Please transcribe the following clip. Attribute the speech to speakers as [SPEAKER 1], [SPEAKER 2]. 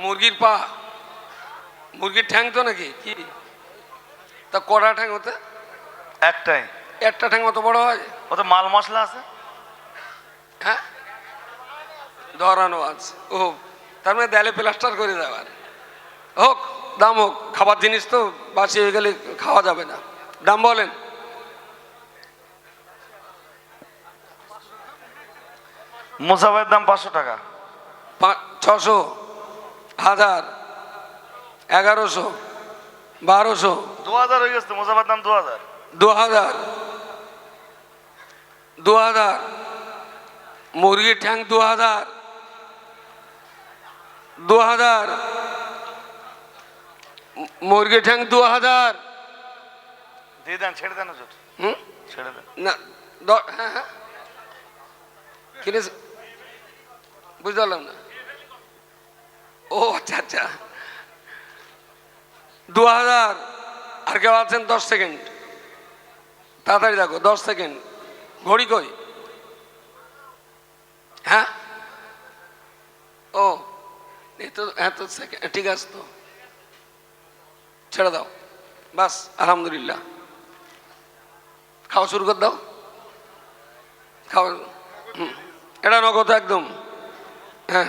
[SPEAKER 1] মুরগির পা, মুরগির ঠ্যাং তো নাকি কি? তা কড়া ঠ্যাং হতে?
[SPEAKER 2] একটাই।
[SPEAKER 1] একটা ঠ্যাং অত বড় হয়?
[SPEAKER 2] ওতে মাল মশলা আছে।
[SPEAKER 1] হ্যাঁ, ধরানো আছে। ও, তার মানে দেয়ালে প্লাস্টার করে দেওয়ার। হোক, দাম হোক, খাবার জিনিস তো বাসি হয়ে গেলে খাওয়া যাবে না। দাম বলেন।
[SPEAKER 2] মুসাফের দাম 500 টাকা।
[SPEAKER 1] 600, 1000, 1100, 1200,
[SPEAKER 2] 2000 হয়ে গেছে। মুসাফের দাম 2000।
[SPEAKER 1] 2000, 2000, মুরগির ঠ্যাং 2000, 2000, মুরগির ঠ্যাং 2000।
[SPEAKER 2] দিয়ে দেন, ছেড়ে দেন হুজুর। ছেড়ে দেন
[SPEAKER 1] না, হ্যাঁ হ্যাঁ, কিনে বুঝতে পারলাম না। ও আচ্ছা আচ্ছা, 2000। আর কেউ আছেন? 10 সেকেন্ড, তাড়াতাড়ি দেখো, 10 সেকেন্ড। ঘড়ি কই? হ্যাঁ, ও এই তো, হ্যাঁ তো সেকেন্ড, ঠিক আছে তো, ছেড়ে দাও, বাস, আলহামদুলিল্লাহ। খাওয়া শুরু করে দাও, খাওয়া। এটা নগদ একদম। হ্যাঁ।